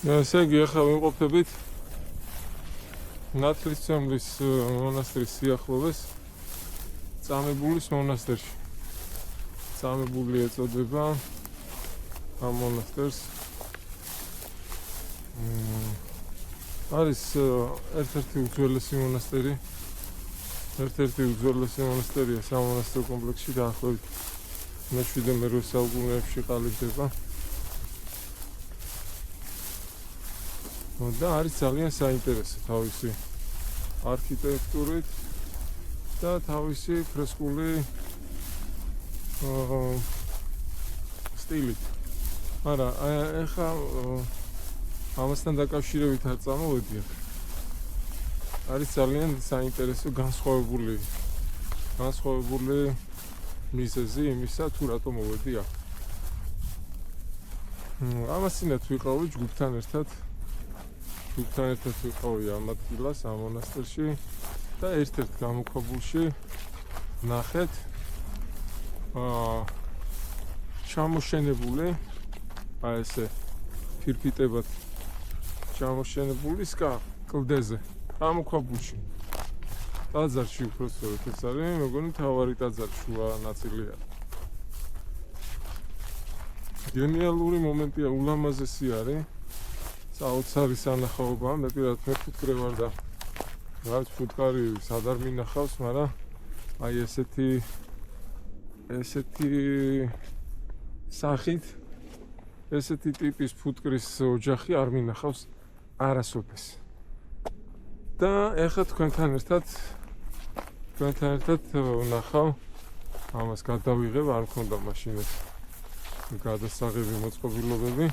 ესე იგი ახლა ვიმყოფებით ნათლისმცემლის მონასტრის სიახლოვეს წამებულის მონასტერში. წამებული ეწოდება ამ მონასტერს. არის ერთ-ერთი უძველესი მონასტერი. ერთ-ერთი უძველესი მონასტერია სამონასტრო კომპლექსში დაახლოებით მე-7 საუკუნეებში ყალიბდება. და არის ძალიან საინტერესო თავისი არქიტექტურით და თავისი ფრესკული სტილით. არა, ეხლა ამასთან დაკავშირებით არ წამოვედი. არის ძალიან საინტერესო განსხვავებული მიზეზი იმისა, თუ რატო მოვედი აქ. ამასინათ ვიყავი ჯგუფთან ერთად ვიყავი ამ ადგილას, ამ მონასტერში და ერთ-ერთ გამოქვაბულში ნახეთ ჩამოშენებული, ესე ფირფიტებად ჩამოშენებული სკა კლდეზე გამოქვაბულში. ტაძარში უпроსტოდ ეს არის, მეგონი თავარი ტაძარი შუა ნაწილია. გენიალური მომენტია, ულამაზესი არის. საოცარი სანახაობა, მე პირადად მეკუთვნე ვარ და რაც ფუტკარი სად არ მინახავს, მაგრამ აი ესეთი სახით, ესეთი ტიპის ფუტკრის ოჯახი არ მინახავს არასოდეს. და ეხლა თქვენთან ერთად ვნახავ, ამას გადავიღებ, არ მქონდა მაშინ ეს გადასაღები მოწყობილობები.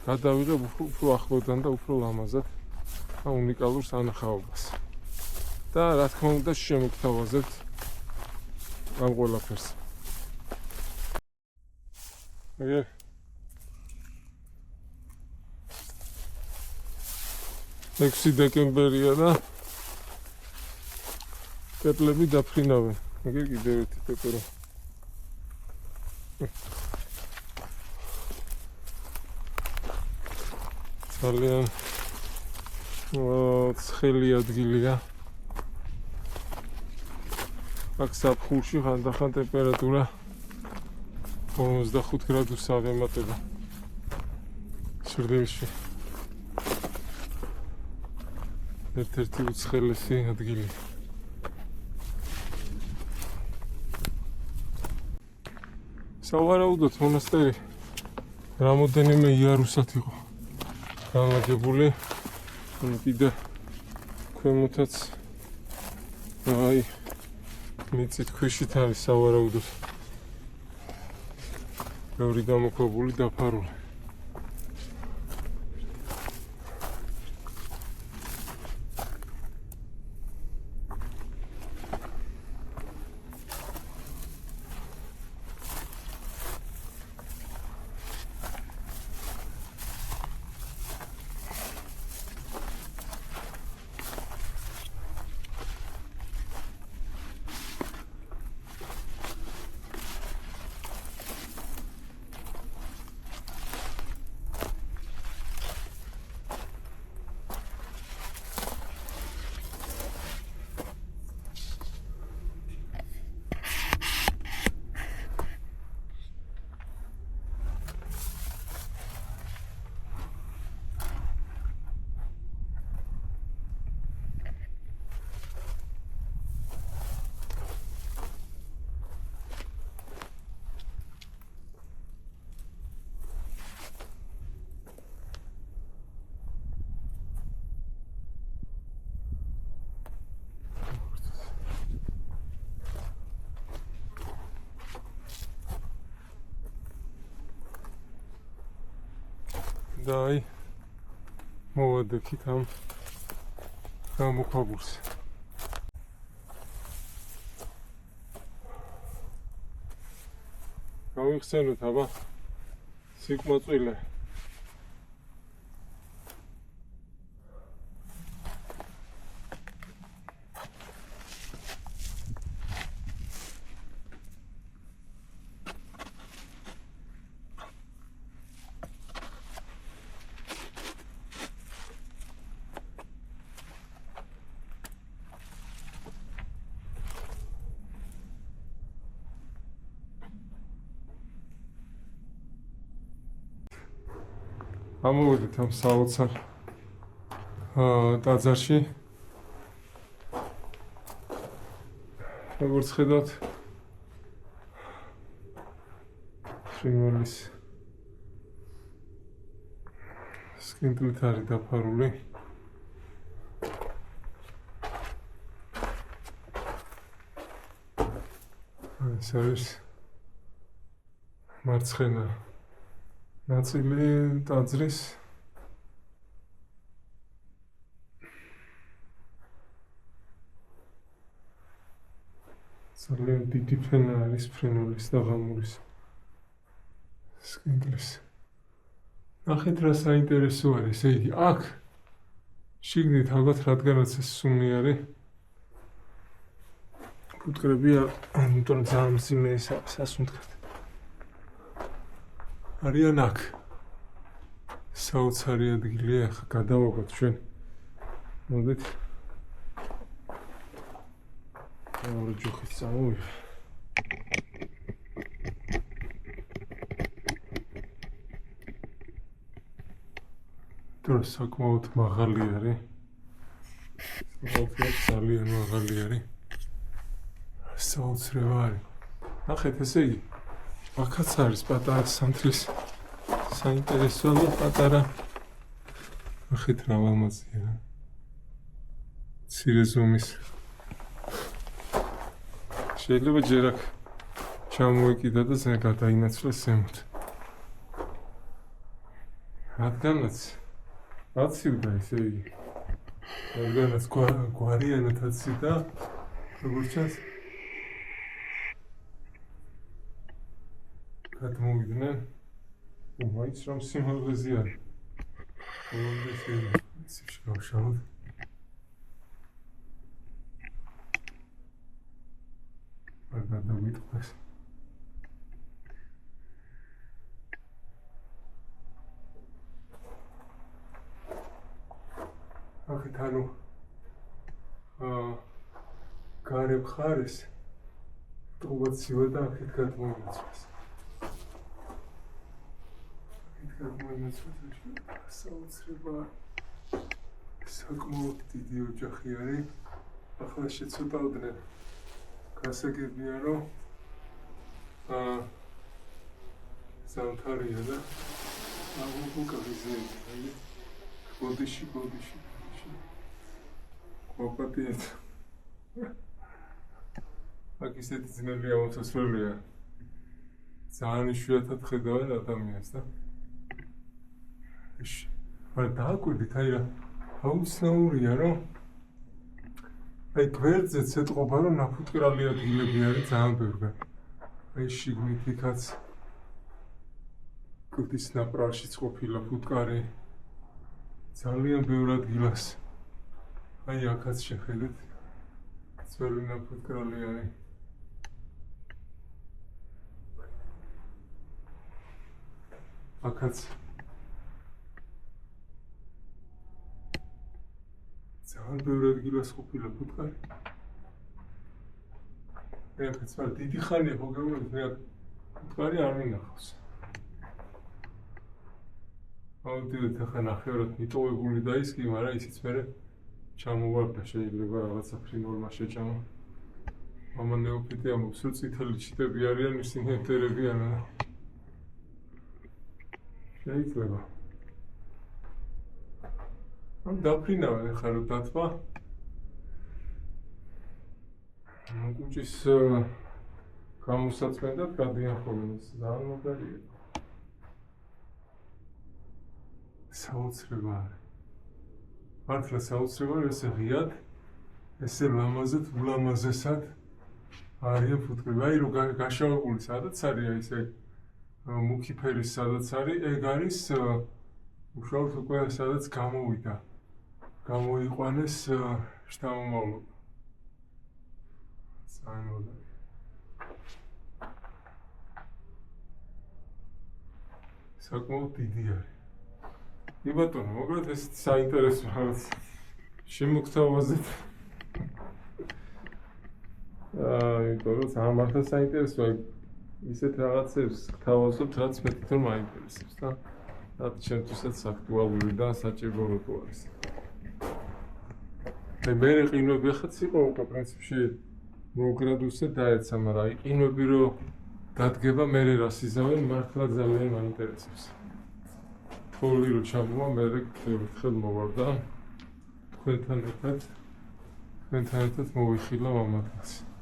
გადავიღებ უფრო ახლოდან და უფრო ლამაზად და უნიკალურ სანახაობას. და რა თქმა უნდა შემოგთავაზებთ ამ ყველაფერს. 6 დეკემბერია და პეპლები დაფრინავენ. ეგ კიდევ ერთი პეპერო. ძალიან ცხელი ადგილია. აქ საფხურში ხანდახან ტემპერატურა 45 გრადუსს აღემატება. სურდილში. ერთ-ერთი უცხელესი ადგილი. სავარაუდოდ მონასტერი რამოდენიმე იარუსად იყო განლაგებული. კიდე ქვემოთაც აი მიწით ქვიშით არის სავარაუდოდ ბევრი გამოქვაბული დაფარული. და აი მოვადექით ამ გამოქვაბულს. გავიხსენოთ აბა სიკმოწვილე. ამოვედით ამ საოცარ ტაძარში. როგორც ხედავთ, ფრინველის სკინტლით არის დაფარული. ეს არის მარცხენა ნაწილი ტაძრის. ძალიან დიდი ფენა არის ფრინველის და ღამურის სკინტლის. ნახეთ რა საინტერესო არის, ესე იგი, აქ შიგნით ალბათ რადგანაც ეს სუნი ფუტკრებია, იმიტომ რომ ძალიან მძიმე სასუნთქად. არიან აქ. საოცარი ადგილია, ახლა გადავაგოთ ჩვენ. მოდით. მეორე ჯოხით წამოვიდე. დროს საკმაოდ მაღალი არის. ძალიან მაღალი არის. საოცრება არის. ნახეთ, ესე იგი, აქაც არის პატარა სანთლის საინტერესო და პატარა. ნახეთ რა ლამაზია. მცირე ზომის. შეიძლება ჯერ აქ ჩამოეკიდა და ზეა გადაინაცვლეს ზემოთ. რადგანაც აცივდა ესე იგი. რადგანაც გვარიანად აცივდა, როგორც ჩანს გადმოვიდნენ. მაინც რომ სიმაღლეზე არის. ეს შევშალოთ. არ გადავიტყვეს. ახეთ ანუ გარე მხარეს ტყუა ცივა და ახეთ გადმოინაცვლეს. საოცრება საკმაოდ დიდი ოჯახი არის. ახლა შეცოტავდნენ. გასაგებია რომ ზამთარია და აღუგუკავიზეები. გოდიში. ყოფატიეთ. აქ ისეთი ძნელი ამოსასვლელია. ძალიან იშვიათად ხედავენ ადამიანს და მაგრამ დააკვირდით, აი რა აუცნაურია, რომ აი გვერდზეც ეტყობა, რომ ნაფუტკრალი ადგილები არის ძალიან ბევრი. აი შიგნით იქაც კლდის ნაპრალშიც ყოფილა ფუტკარი. ძალიან ბევრ ადგილას. აი აქაც შეხედეთ. ძველი ნაფუტკრალი არის. აქაც ძალიან ბევრ ადგილას ყოფილა ფუტკარი. მე აქაც ვარ დიდი ხანია ხო გეუბნებით, მე აქ ფუტკარი არ მინახავს. ავდივით ახლა ნახევრად მიტოვებული დაისკი, მაგრამ ისიც მერე ჩამოვარდა, შეიძლება რაღაცა ფრინველმა შეჭამა. მამა ნეოფიტი ამბობს, რომ წითელი ჩიტები არიან, ისინი ეთერებიან. შეიძლება. ამ დაფრინავენ ახლა რომ დათვა. კუჭის გამოსაწმენდად გადიან ხოლმე, ძალიან მაგარია. საოცრება არის. მართლა საოცრება, რომ ესე ღიად, ესე ლამაზად, ულამაზესად არიან ფუტკრები. აი რომ გაშავებული სადაც არის, აი ესე მუქი ფერის სადაც არის, ეგ არის უშუალოდ უკვე სადაც გამოვიდა. გამოიყვანეს შთამომავლობა. საინტერესო. საკმაოდ დიდი არის. იბატონო, მოკლედ ეს საინტერესო რაღაც შემოგთავაზეთ. იმიტომ რომ სამართლა საინტერესოა ისეთ რაღაცებს გთავაზობთ, რაც მე თვითონ მაინტერესებს და რაც ჩემთვისაც აქტუალური და საჭირო როკო არის. მე ყინვები ახაც იყო უკვე პრინციპში 8 გრადუსზე დაეცა, მაგრამ აი ყინვები რო დადგება მე რას იზავენ მართლა ძალიან მაინტერესებს. ხოლმე რო ჩამოვა მე ერთხელ მოვარდა თქვენთან ერთად მოვიხილავ ამათაც.